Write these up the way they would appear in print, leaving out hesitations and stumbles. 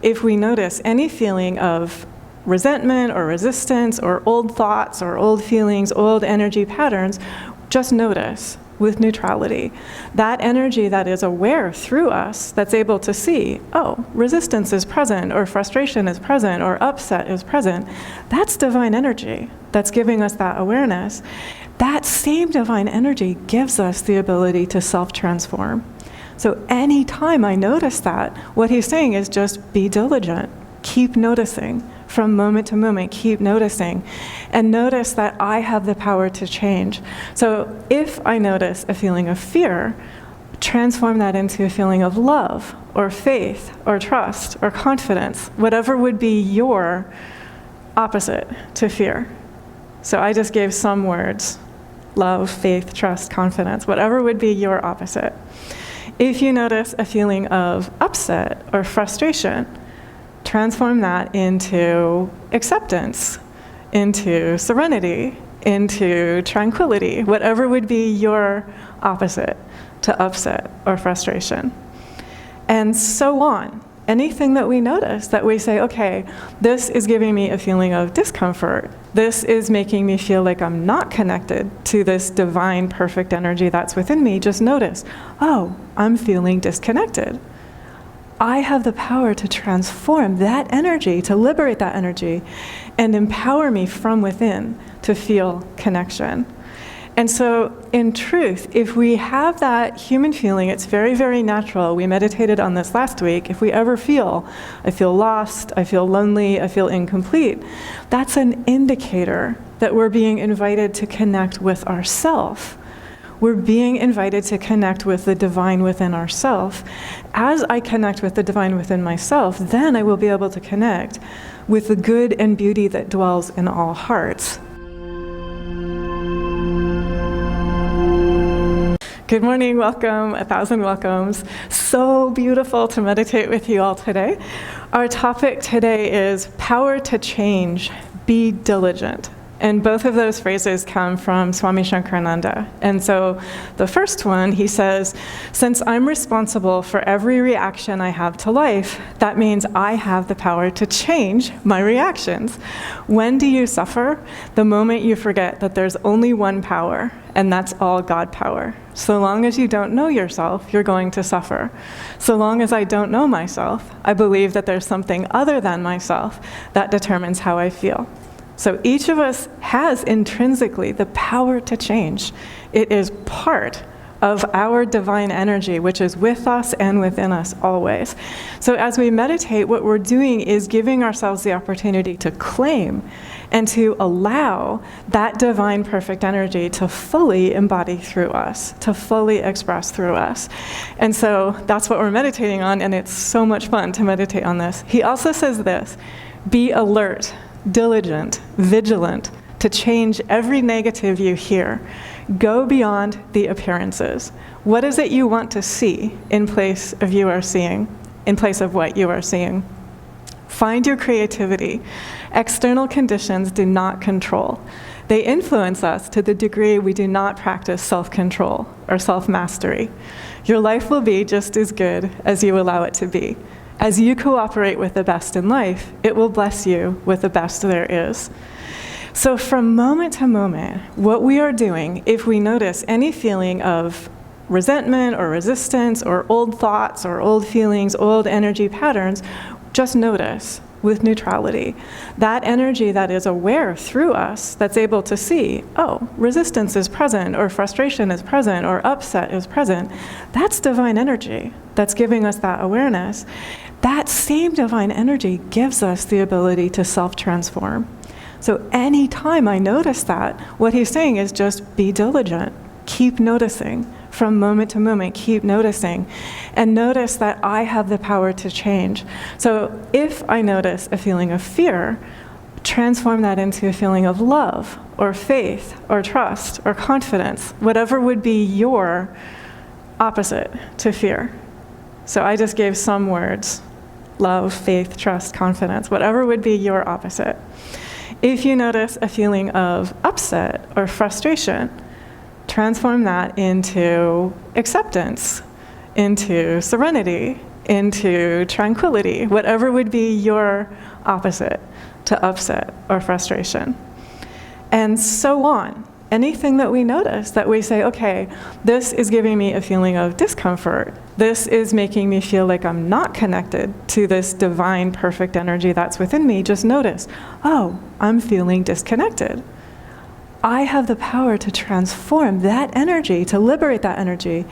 if we notice any feeling of resentment or resistance or old thoughts or old feelings, old energy patterns, just notice with neutrality. That energy that is aware through us, that's able to see, oh, resistance is present, or frustration is present, or upset is present. That's divine energy that's giving us that awareness. That same divine energy gives us the ability to self-transform. So anytime I notice that, what he's saying is just be diligent. Keep noticing. From moment to moment, keep noticing. And notice that I have the power to change. So if I notice a feeling of fear, transform that into a feeling of love, or faith, or trust, or confidence, whatever would be your opposite to fear. So I just gave some words: love, faith, trust, confidence, whatever would be your opposite. If you notice a feeling of upset or frustration, transform that into acceptance, into serenity, into tranquility, whatever would be your opposite to upset or frustration. And so on. Anything that we notice, that we say, okay, this is giving me a feeling of discomfort. This is making me feel like I'm not connected to this divine, perfect energy that's within me. Just notice, oh, I'm feeling disconnected. I have the power to transform that energy, to liberate that energy, and empower me from within to feel connection. And so, in truth, if we have that human feeling, it's very, very natural. We meditated on this last week. If we ever feel, I feel lost, I feel lonely, I feel incomplete, that's an indicator that we're being invited to connect with ourself. We're being invited to connect with the divine within ourself. As I connect with the divine within myself, then I will be able to connect with the good and beauty that dwells in all hearts. Good morning, welcome, 1,000 welcomes. So beautiful to meditate with you all today. Our topic today is power to change, be diligent. And both of those phrases come from Swami Nityananda. And so the first one, he says, since I'm responsible for every reaction I have to life, that means I have the power to change my reactions. When do you suffer? The moment you forget that there's only one power, and that's all God power. So long as you don't know yourself, you're going to suffer. So long as I don't know myself, I believe that there's something other than myself that determines how I feel. So each of us has intrinsically the power to change. It is part of our divine energy, which is with us and within us always. So as we meditate, what we're doing is giving ourselves the opportunity to claim and to allow that divine perfect energy to fully embody through us, to fully express through us. And so that's what we're meditating on, and it's so much fun to meditate on this. He also says this: be alert, diligent, vigilant, to change every negative you hear. Go beyond the appearances. What is it you want to see in place of you are seeing, in place of what you are seeing? Find your creativity. External conditions do not control. They influence us to the degree we do not practice self-control or self-mastery. Your life will be just as good as you allow it to be. As you cooperate with the best in life, it will bless you with the best there is. So from moment to moment, what we are doing, if we notice any feeling of resentment or resistance or old thoughts or old feelings, old energy patterns, just notice with neutrality. That energy that is aware through us, that's able to see, oh, resistance is present, or frustration is present, or upset is present. That's divine energy that's giving us that awareness. That same divine energy gives us the ability to self-transform. So anytime I notice that, what he's saying is just be diligent. Keep noticing. From moment to moment, keep noticing. And notice that I have the power to change. So if I notice a feeling of fear, transform that into a feeling of love, or faith, or trust, or confidence, whatever would be your opposite to fear. So I just gave some words: love, faith, trust, confidence, whatever would be your opposite. If you notice a feeling of upset or frustration, transform that into acceptance, into serenity, into tranquility, whatever would be your opposite to upset or frustration. And so on. Anything that we notice, that we say, okay, this is giving me a feeling of discomfort. This is making me feel like I'm not connected to this divine, perfect energy that's within me. Just notice, oh, I'm feeling disconnected. I have the power to transform that energy, to liberate that energy,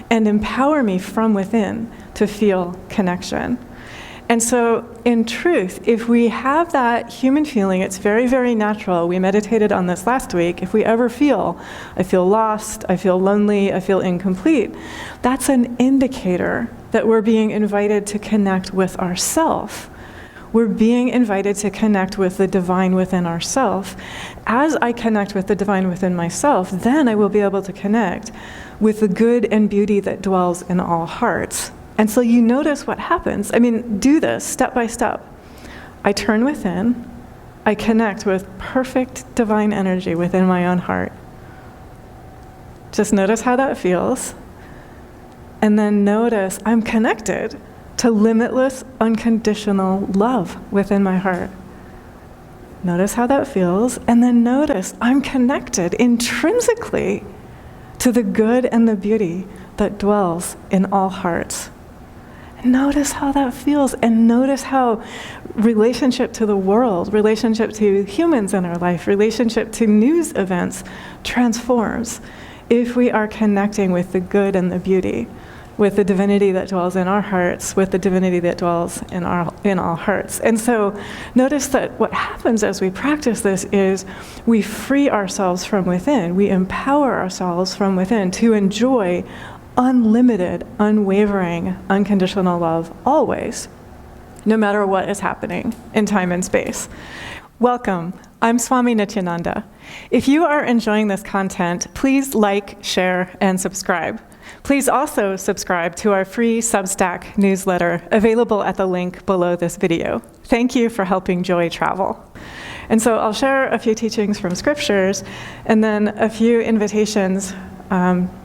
and empower me from within to feel connection. And so, in truth, if we have that human feeling, it's very, very natural. We meditated on this last week. If we ever feel, I feel lost, I feel lonely, I feel incomplete, that's an indicator that we're being invited to connect with ourself. We're being invited to connect with the divine within ourself. As I connect with the divine within myself, then I will be able to connect with the good and beauty that dwells in all hearts. And so you notice what happens. I mean, do this step by step. I turn within, I connect with perfect divine energy within my own heart. Just notice how that feels. And then notice I'm connected to limitless, unconditional love within my heart. Notice how that feels. And then notice I'm connected intrinsically to the good and the beauty that dwells in all hearts. Notice how that feels, and notice how relationship to the world, relationship to humans in our life, relationship to news events transforms if we are connecting with the good and the beauty, with the divinity that dwells in our hearts, with the divinity that dwells in all hearts. And so notice that what happens as we practice this is we free ourselves from within, we empower ourselves from within to enjoy unlimited, unwavering, unconditional love always, no matter what is happening in time and space. Welcome. I'm Swami Nityananda. If you are enjoying this content, please like, share, and subscribe. Please also subscribe to our free Substack newsletter available at the link below this video. Thank you for helping joy travel. And so I'll share a few teachings from scriptures and then a few invitations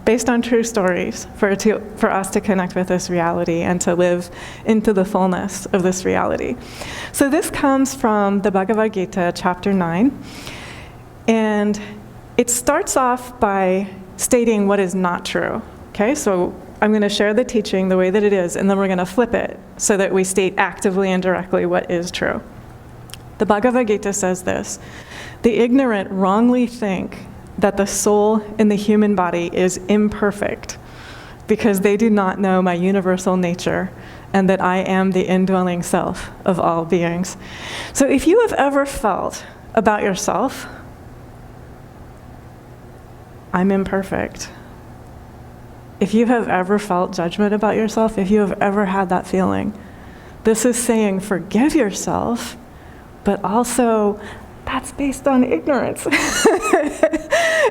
based on true stories for us to connect with this reality and to live into the fullness of this reality. So this comes from the Bhagavad Gita, chapter 9. And it starts off by stating what is not true. Okay, so I'm going to share the teaching the way that it is, and then we're going to flip it so that we state actively and directly what is true. The Bhagavad Gita says this: the ignorant wrongly think that the soul in the human body is imperfect because they do not know my universal nature and that I am the indwelling self of all beings. So if you have ever felt about yourself, I'm imperfect. If you have ever felt judgment about yourself, if you have ever had that feeling, this is saying forgive yourself, but also that's based on ignorance.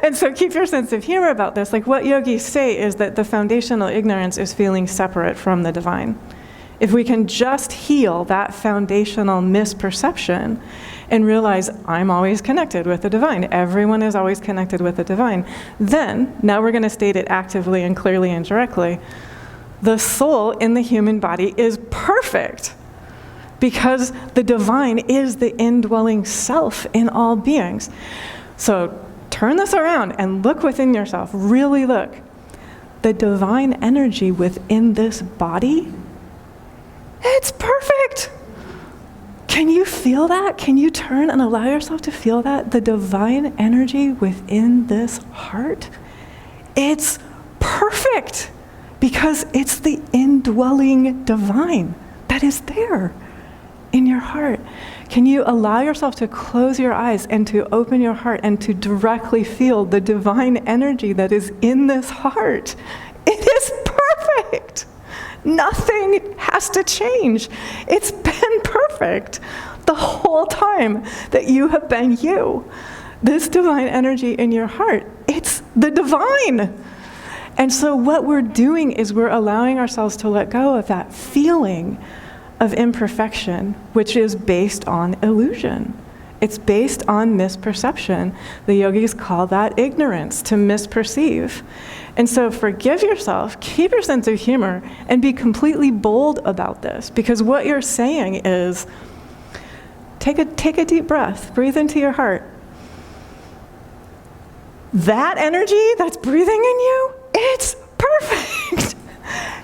And so keep your sense of humor about this. Like what yogis say is that the foundational ignorance is feeling separate from the divine. If we can just heal that foundational misperception and realize I'm always connected with the divine, everyone is always connected with the divine, then, now we're going to state it actively and clearly and directly, the soul in the human body is perfect because the divine is the indwelling self in all beings. So turn this around and look within yourself, really look. The divine energy within this body, it's perfect. Can you feel that? Can you turn and allow yourself to feel that? The divine energy within this heart, it's perfect because it's the indwelling divine that is there in your heart. Can you allow yourself to close your eyes and to open your heart and to directly feel the divine energy that is in this heart? It is perfect. Nothing has to change. It's been perfect the whole time that you have been you. This divine energy in your heart, it's the divine. And so what we're doing is we're allowing ourselves to let go of that feeling of imperfection, which is based on illusion. It's based on misperception. The yogis call that ignorance, to misperceive. And so forgive yourself, keep your sense of humor, and be completely bold about this, because what you're saying is, take a deep breath, breathe into your heart. That energy that's breathing in you, it's perfect.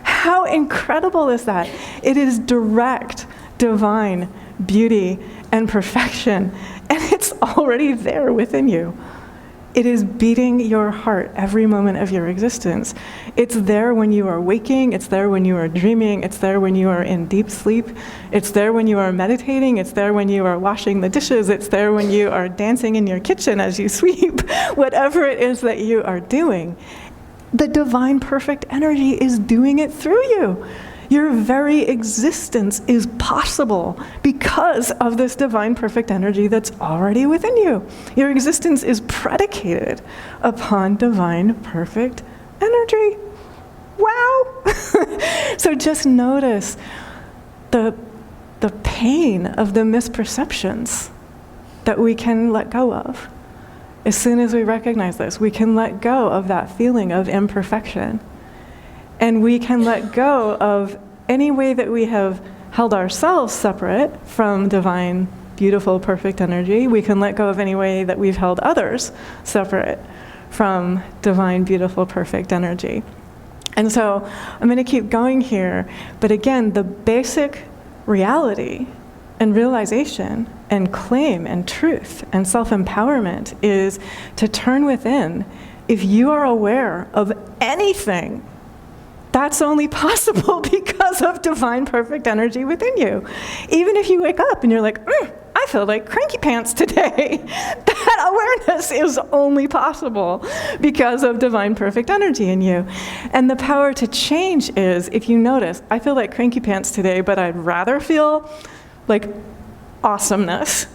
How incredible is that? It is direct, divine beauty and perfection, and it's already there within you. It is beating your heart every moment of your existence. It's there when you are waking, it's there when you are dreaming, it's there when you are in deep sleep, it's there when you are meditating, it's there when you are washing the dishes, it's there when you are dancing in your kitchen as you sweep. Whatever it is that you are doing, the divine perfect energy is doing it through you. Your very existence is possible because of this divine perfect energy that's already within you. Your existence is predicated upon divine perfect energy. Wow! So just notice the pain of the misperceptions that we can let go of. As soon as we recognize this, we can let go of that feeling of imperfection. And we can let go of any way that we have held ourselves separate from divine, beautiful, perfect energy. We can let go of any way that we've held others separate from divine, beautiful, perfect energy. And so I'm going to keep going here. But again, the basic reality and realization and claim and truth and self-empowerment is to turn within. If you are aware of anything, that's only possible because of divine perfect energy within you. Even if you wake up and you're like, I feel like cranky pants today, that awareness is only possible because of divine perfect energy in you. And the power to change is, if you notice, I feel like cranky pants today, but I'd rather feel like awesomeness.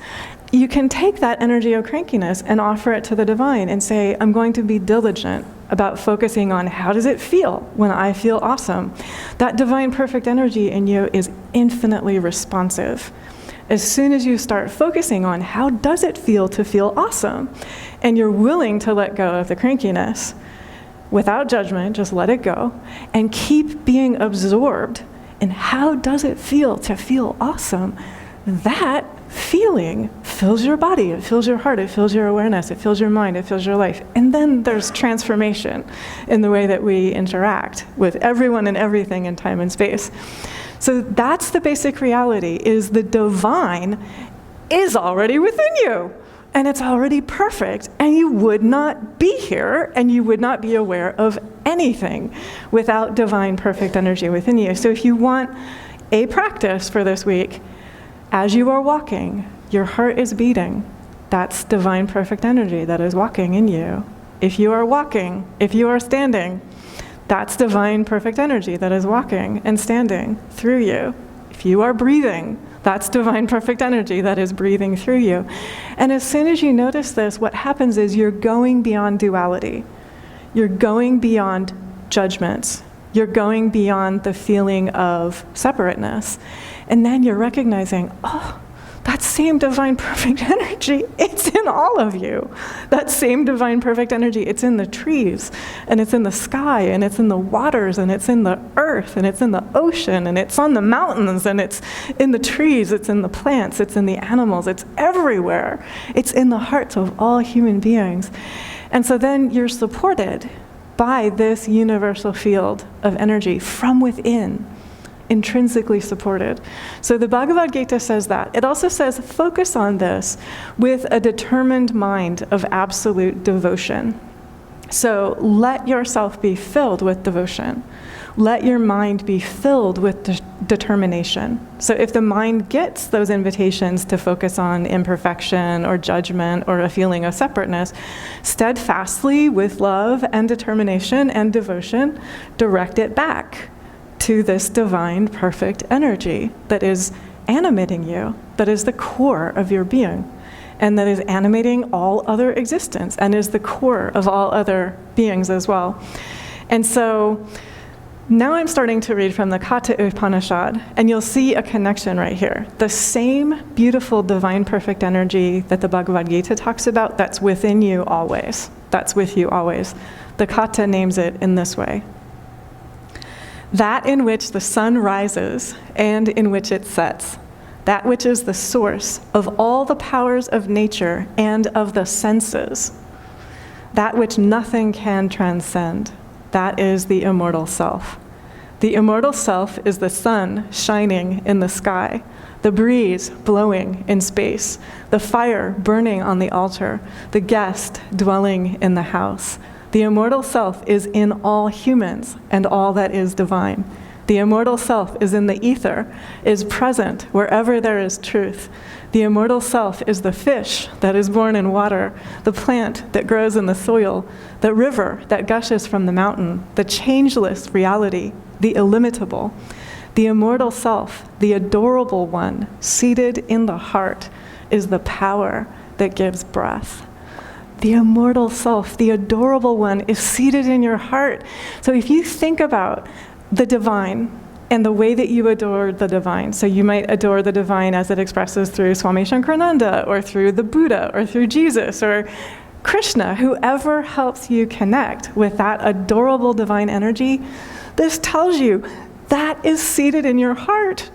You can take that energy of crankiness and offer it to the divine and say, I'm going to be diligent about focusing on how does it feel when I feel awesome. That divine perfect energy in you is infinitely responsive. As soon as you start focusing on how does it feel to feel awesome, and you're willing to let go of the crankiness without judgment, just let it go, and keep being absorbed in how does it feel to feel awesome, that feeling fills your body, it fills your heart, it fills your awareness, it fills your mind, it fills your life. And then there's transformation in the way that we interact with everyone and everything in time and space. So that's the basic reality, is the divine is already within you. And it's already perfect, and you would not be here, and you would not be aware of anything without divine perfect energy within you. So if you want a practice for this week, as you are walking, your heart is beating. That's divine perfect energy that is walking in you. If you are walking, if you are standing, that's divine perfect energy that is walking and standing through you. If you are breathing, that's divine perfect energy that is breathing through you. And as soon as you notice this, what happens is you're going beyond duality. You're going beyond judgments. You're going beyond the feeling of separateness. And then you're recognizing, oh, that same divine perfect energy, it's in all of you. That same divine perfect energy, it's in the trees, and it's in the sky, and it's in the waters, and it's in the earth, and it's in the ocean, and it's on the mountains, and it's in the trees, it's in the plants, it's in the animals, it's everywhere. It's in the hearts of all human beings. And so then you're supported by this universal field of energy from within, intrinsically supported. So the Bhagavad Gita says that. It also says, focus on this with a determined mind of absolute devotion. So let yourself be filled with devotion. Let your mind be filled with determination. So if the mind gets those invitations to focus on imperfection or judgment or a feeling of separateness, steadfastly with love and determination and devotion, direct it back to this divine perfect energy that is animating you, that is the core of your being, and that is animating all other existence and is the core of all other beings as well. And so Now I'm starting to read from the Katha Upanishad, and you'll see a connection right here. The same beautiful divine perfect energy that the Bhagavad Gita talks about, that's within you always. That's with you always. The Katha names it in this way. That in which the sun rises and in which it sets, that which is the source of all the powers of nature and of the senses, that which nothing can transcend, that is the immortal self. The immortal self is the sun shining in the sky, the breeze blowing in space, the fire burning on the altar, the guest dwelling in the house. The immortal self is in all humans and all that is divine. The immortal self is in the ether, is present wherever there is truth. The immortal self is the fish that is born in water, the plant that grows in the soil, the river that gushes from the mountain, the changeless reality, the illimitable. The immortal self, the adorable one, seated in the heart, is the power that gives breath. The immortal self, the adorable one, is seated in your heart. So if you think about the divine and the way that you adore the divine, so you might adore the divine as it expresses through Swami Nityananda, or through the Buddha, or through Jesus, or Krishna, whoever helps you connect with that adorable divine energy, this tells you that is seated in your heart.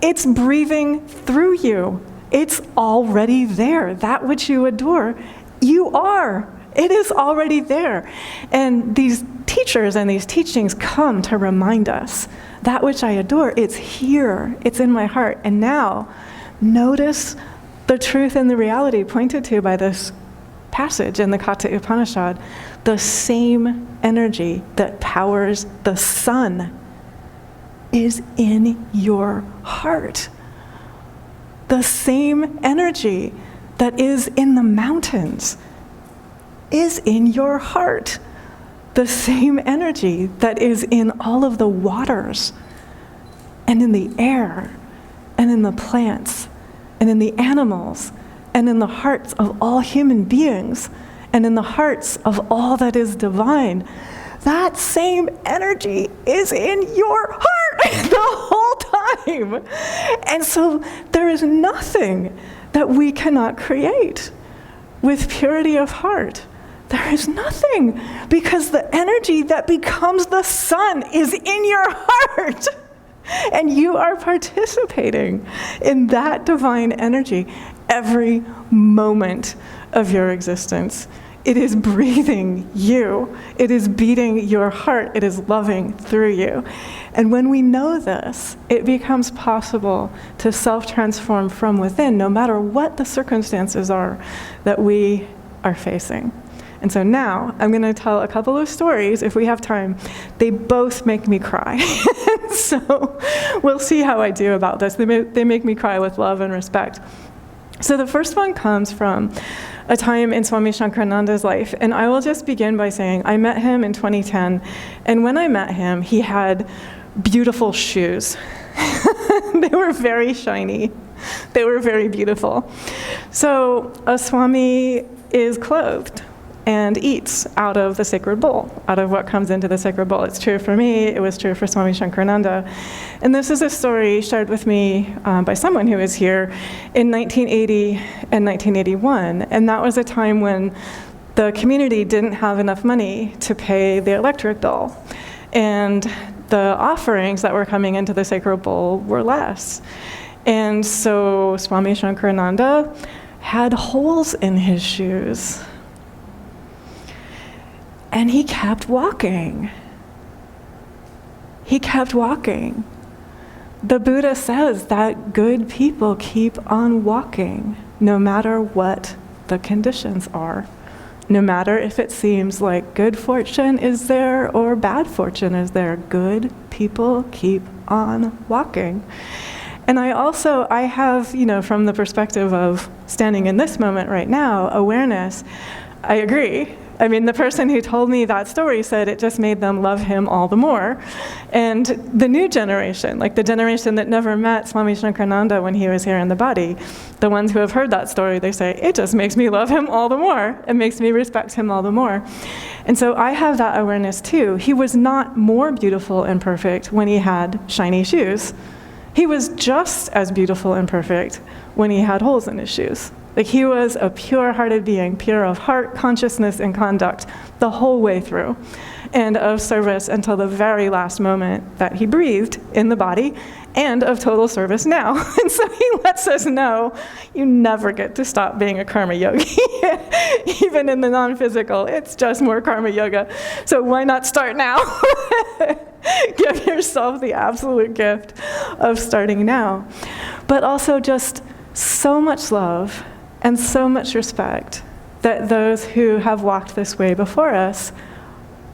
It's breathing through you. It's already there. That which you adore, you are. It is already there. And these teachers and these teachings come to remind us that which I adore, it's here. It's in my heart. And now, notice the truth and the reality pointed to by this passage in the Katha Upanishad. The same energy that powers the sun is in your heart. The same energy that is in the mountains is in your heart. The same energy that is in all of the waters and in the air and in the plants and in the animals and in the hearts of all human beings and in the hearts of all that is divine, that same energy is in your heart the whole time. And so there is nothing that we cannot create with purity of heart. There is nothing, because the energy that becomes the sun is in your heart. And you are participating in that divine energy every moment of your existence. It is breathing you. It is beating your heart. It is loving through you. And when we know this, it becomes possible to self-transform from within, no matter what the circumstances are that we are facing. And so now I'm going to tell a couple of stories, if we have time. They both make me cry. So we'll see how I do about this. They make me cry with love and respect. So the first one comes from a time in Swami Nityananda's life. And I will just begin by saying I met him in 2010. And when I met him, he had beautiful shoes. They were very shiny. They were very beautiful. So a Swami is clothed and eats out of the sacred bowl, out of what comes into the sacred bowl. It's true for me. It was true for Swami Nityananda. And this is a story shared with me by someone who was here in 1980 and 1981. And that was a time when the community didn't have enough money to pay the electric bill. And the offerings that were coming into the sacred bowl were less. And so Swami Nityananda had holes in his shoes. And he kept walking. He kept walking. The Buddha says that good people keep on walking, no matter what the conditions are. No matter if it seems like good fortune is there or bad fortune is there, good people keep on walking. And I have, from the perspective of standing in this moment right now, awareness, I agree. I mean, the person who told me that story said it just made them love him all the more. And the new generation, like the generation that never met Swami Nityananda when he was here in the body, the ones who have heard that story, they say, it just makes me love him all the more. It makes me respect him all the more. And so I have that awareness too. He was not more beautiful and perfect when he had shiny shoes. He was just as beautiful and perfect when he had holes in his shoes. Like, he was a pure-hearted being, pure of heart, consciousness, and conduct the whole way through, and of service until the very last moment that he breathed in the body, and of total service now. And so he lets us know, you never get to stop being a karma yogi. Even in the non-physical, it's just more karma yoga. So why not start now? Give yourself the absolute gift of starting now. But also just so much love and so much respect that those who have walked this way before us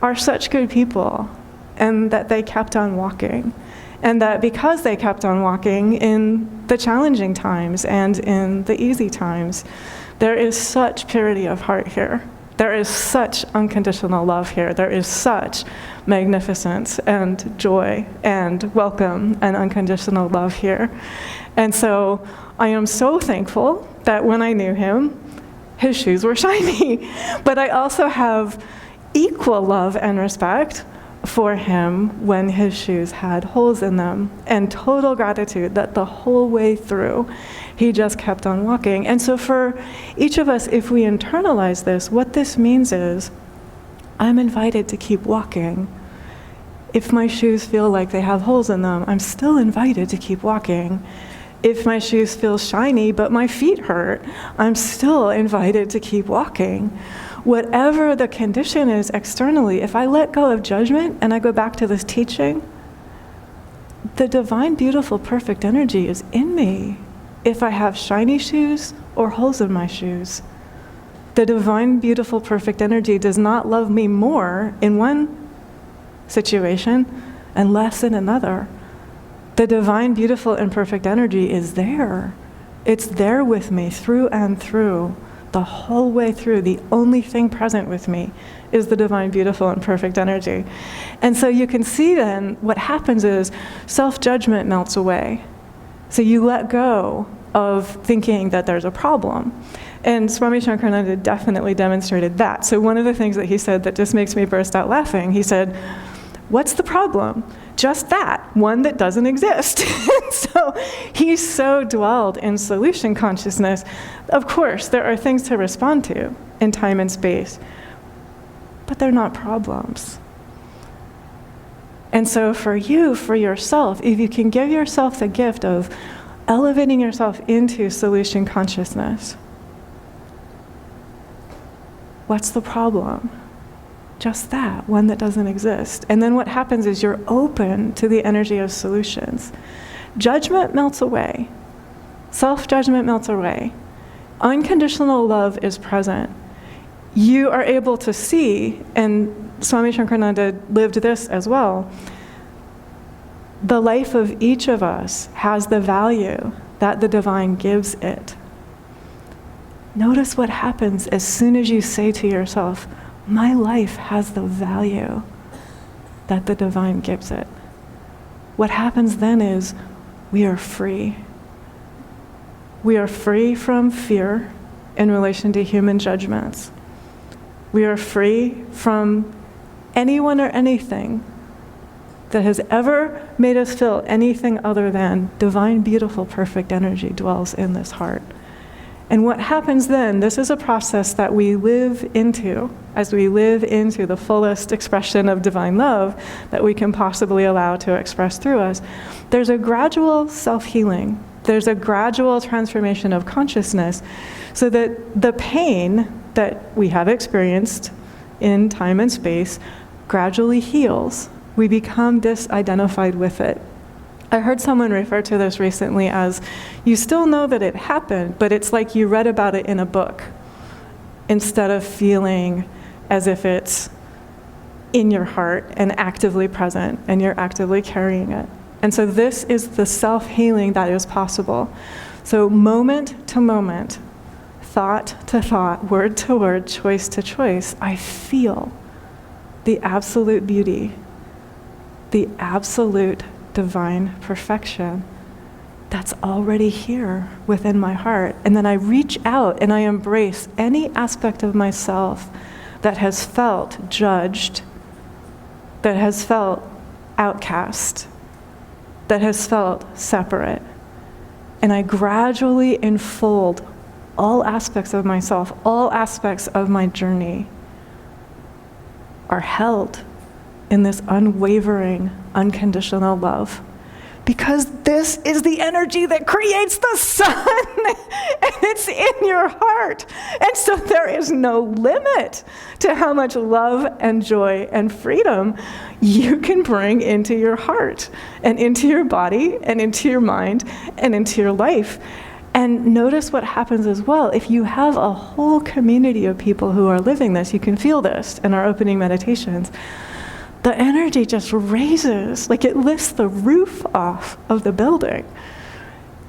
are such good people, and that they kept on walking. And that because they kept on walking in the challenging times and in the easy times, there is such purity of heart here. There is such unconditional love here. There is such magnificence and joy and welcome and unconditional love here. And so I am so thankful that when I knew him, his shoes were shiny. But I also have equal love and respect for him when his shoes had holes in them, and total gratitude that the whole way through he just kept on walking. And so for each of us, if we internalize this, what this means is I'm invited to keep walking. If my shoes feel like they have holes in them, I'm still invited to keep walking. If my shoes feel shiny but my feet hurt, I'm still invited to keep walking. Whatever the condition is externally, if I let go of judgment and I go back to this teaching, the divine, beautiful, perfect energy is in me. If I have shiny shoes or holes in my shoes, the divine, beautiful, perfect energy does not love me more in one situation and less in another. The divine, beautiful, and perfect energy is there. It's there with me through and through, the whole way through. The only thing present with me is the divine, beautiful, and perfect energy. And so you can see then what happens is self-judgment melts away. So you let go of thinking that there's a problem. And Swami Nityananda definitely demonstrated that. So one of the things that he said that just makes me burst out laughing, he said, what's the problem? Just that, one that doesn't exist. So he so dwelled in solution consciousness. Of course, there are things to respond to in time and space, but they're not problems. And so for you, for yourself, if you can give yourself the gift of elevating yourself into solution consciousness, what's the problem? Just that, one that doesn't exist. And then what happens is you're open to the energy of solutions. Judgment melts away. Self-judgment melts away. Unconditional love is present. You are able to see, and Swami Nityananda lived this as well, the life of each of us has the value that the divine gives it. Notice what happens as soon as you say to yourself, my life has the value that the divine gives it. What happens then is we are free. We are free from fear in relation to human judgments. We are free from anyone or anything that has ever made us feel anything other than divine, beautiful, perfect energy dwells in this heart. And what happens then, this is a process that we live into as we live into the fullest expression of divine love that we can possibly allow to express through us. There's a gradual self-healing. There's a gradual transformation of consciousness so that the pain that we have experienced in time and space gradually heals. We become disidentified with it. I heard someone refer to this recently as, you still know that it happened, but it's like you read about it in a book instead of feeling as if it's in your heart and actively present and you're actively carrying it. And so this is the self-healing that is possible. So moment to moment, thought to thought, word to word, choice to choice, I feel the absolute beauty, the absolute divine perfection that's already here within my heart. And then I reach out and I embrace any aspect of myself that has felt judged, that has felt outcast, that has felt separate. And I gradually enfold all aspects of myself, all aspects of my journey are held in this unwavering, unconditional love. Because this is the energy that creates the sun, and it's in your heart. And so there is no limit to how much love and joy and freedom you can bring into your heart and into your body and into your mind and into your life. And notice what happens as well. If you have a whole community of people who are living this, you can feel this in our opening meditations. The energy just raises, like it lifts the roof off of the building.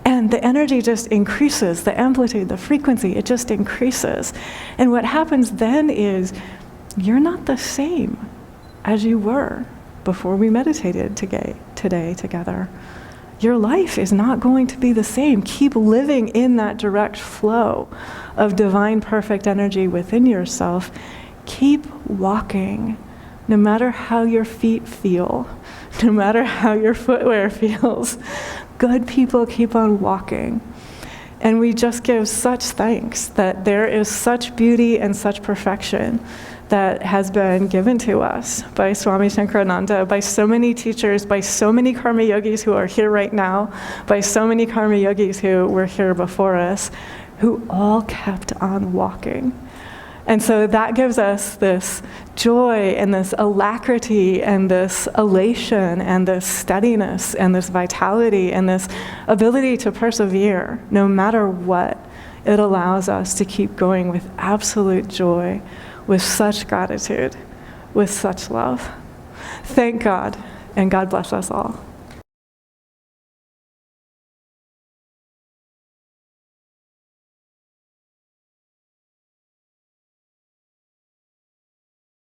And the energy just increases, the amplitude, the frequency, it just increases. And what happens then is you're not the same as you were before we meditated today together. Your life is not going to be the same. Keep living in that direct flow of divine perfect energy within yourself. Keep walking. No matter how your feet feel, no matter how your footwear feels, good people keep on walking. And we just give such thanks that there is such beauty and such perfection that has been given to us by Swami Nityananda, by so many teachers, by so many karma yogis who are here right now, by so many karma yogis who were here before us, who all kept on walking. And so that gives us this joy and this alacrity and this elation and this steadiness and this vitality and this ability to persevere no matter what. It allows us to keep going with absolute joy, with such gratitude, with such love. Thank God, and God bless us all.